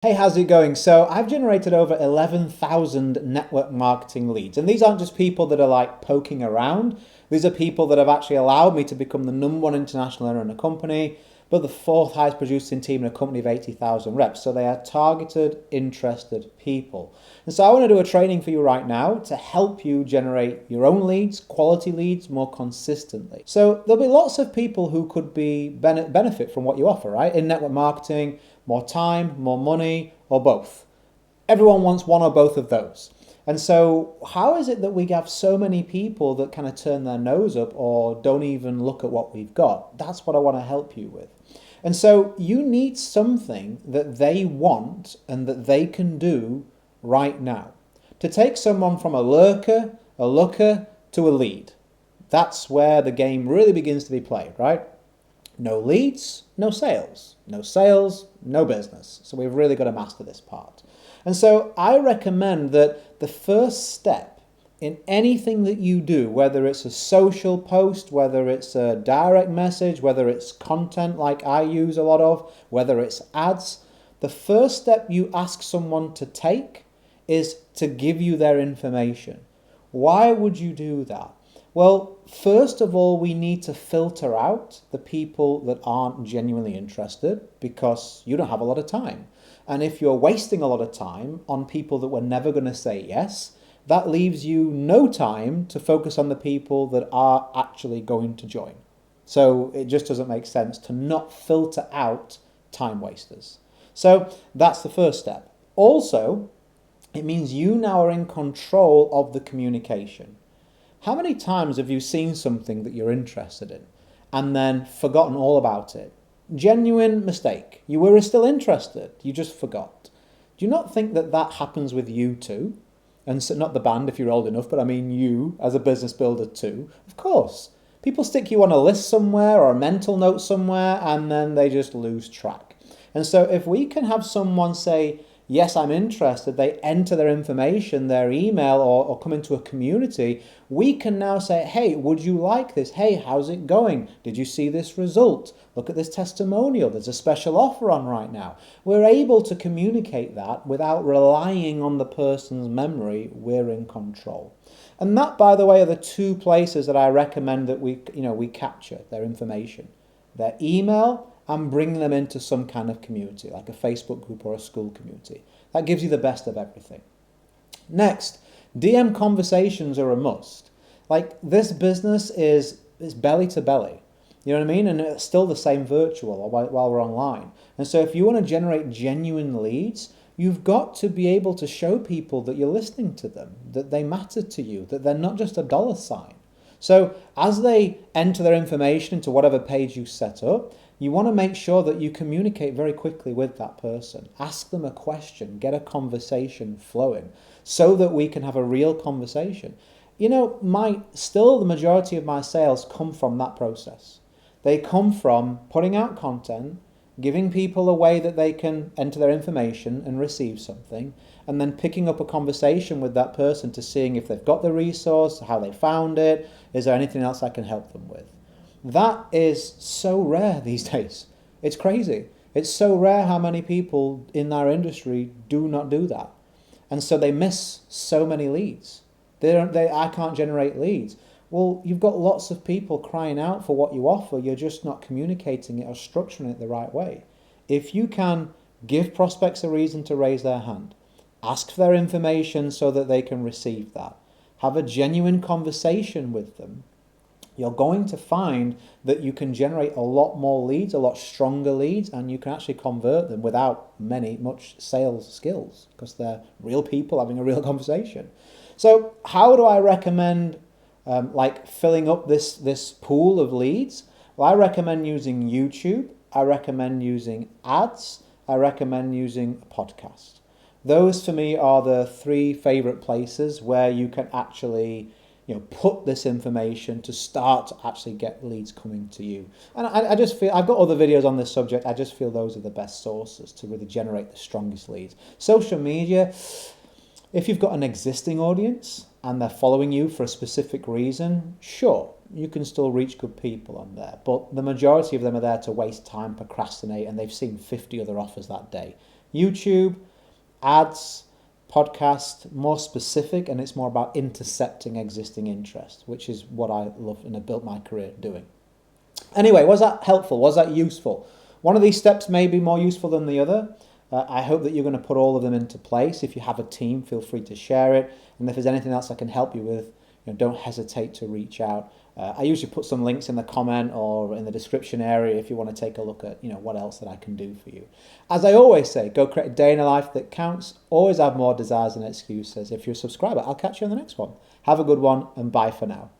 Hey, how's it going? So I've generated over 11,000 network marketing leads. And these aren't just people that are like poking around. These are people that have actually allowed me to become the #1 international earner in a company, but the fourth highest producing team in a company of 80,000 reps. So they are targeted, interested people. And so I want to do a training for you right now to help you generate your own leads, quality leads, more consistently. So there'll be lots of people who could be benefit from what you offer, right? In network marketing, more time, more money, or both. Everyone wants one or both of those. And so how is it that we have so many people that kind of turn their nose up or don't even look at what we've got? That's what I want to help you with. And so you need something that they want and that they can do right now. To take someone from a lurker, a looker, to a lead. That's where the game really begins to be played, right? No leads, no sales. No sales, no business. So we've really got to master this part. And so I recommend that the first step in anything that you do, whether it's a social post, whether it's a direct message, whether it's content like I use a lot of, whether it's ads, the first step you ask someone to take is to give you their information. Why would you do that? Well, first of all, we need to filter out the people that aren't genuinely interested because you don't have a lot of time. And if you're wasting a lot of time on people that were never going to say yes, that leaves you no time to focus on the people that are actually going to join. So it just doesn't make sense to not filter out time wasters. So that's the first step. Also, it means you now are in control of the communication. How many times have you seen something that you're interested in and then forgotten all about it? Genuine mistake. You were still interested, you just forgot. Do you not think that that happens with you too? And so, not the band if you're old enough, but I mean you as a business builder too. Of course. People stick you on a list somewhere or a mental note somewhere and then they just lose track. And so if we can have someone say, yes, I'm interested, they enter their information, their email, or come into a community, we can now say, hey, would you like this? Hey, how's it going? Did you see this result? Look at this testimonial. There's a special offer on right now. We're able to communicate that without relying on the person's memory. We're in control. And that, by the way, are the two places that I recommend that we capture their information. Their email and bring them into some kind of community, like a Facebook group or a school community. That gives you the best of everything. Next, DM conversations are a must. Like this business is belly to belly. You know what I mean? And it's still the same virtual while we're online. And so if you want to generate genuine leads, you've got to be able to show people that you're listening to them, that they matter to you, that they're not just a dollar sign. So as they enter their information into whatever page you set up, you want to make sure that you communicate very quickly with that person. Ask them a question, get a conversation flowing so that we can have a real conversation. You know, the majority of my sales come from that process. They come from putting out content, giving people a way that they can enter their information and receive something, and then picking up a conversation with that person to seeing if they've got the resource, how they found it, is there anything else I can help them with. That is so rare these days. It's crazy. It's so rare how many people in our industry do not do that. And so they miss so many leads. I can't generate leads. Well, you've got lots of people crying out for what you offer. You're just not communicating it or structuring it the right way. If you can give prospects a reason to raise their hand, ask for their information so that they can receive that, have a genuine conversation with them, you're going to find that you can generate a lot more leads, a lot stronger leads, and you can actually convert them without much sales skills because they're real people having a real conversation. So how do I recommend filling up this pool of leads? Well, I recommend using YouTube. I recommend using ads. I recommend using a podcast. Those for me are the three favorite places where you can actually put this information to start to actually get leads coming to you. And I just feel, I've got other videos on this subject, I just feel those are the best sources to really generate the strongest leads. Social media, if you've got an existing audience and they're following you for a specific reason, sure, you can still reach good people on there. But the majority of them are there to waste time, procrastinate, and they've seen 50 other offers that day. YouTube, ads, podcast, more specific, and it's more about intercepting existing interest, which is what I love and have built my career doing. Anyway, was that helpful? Was that useful? One of these steps may be more useful than the other. I hope that you're going to put all of them into place. If you have a team, feel free to share it. And if there's anything else I can help you with, don't hesitate to reach out. I usually put some links in the comment or in the description area if you want to take a look at what else that I can do for you. As I always say, go create a day in a life that counts. Always have more desires than excuses. If you're a subscriber, I'll catch you on the next one. Have a good one, and bye for now.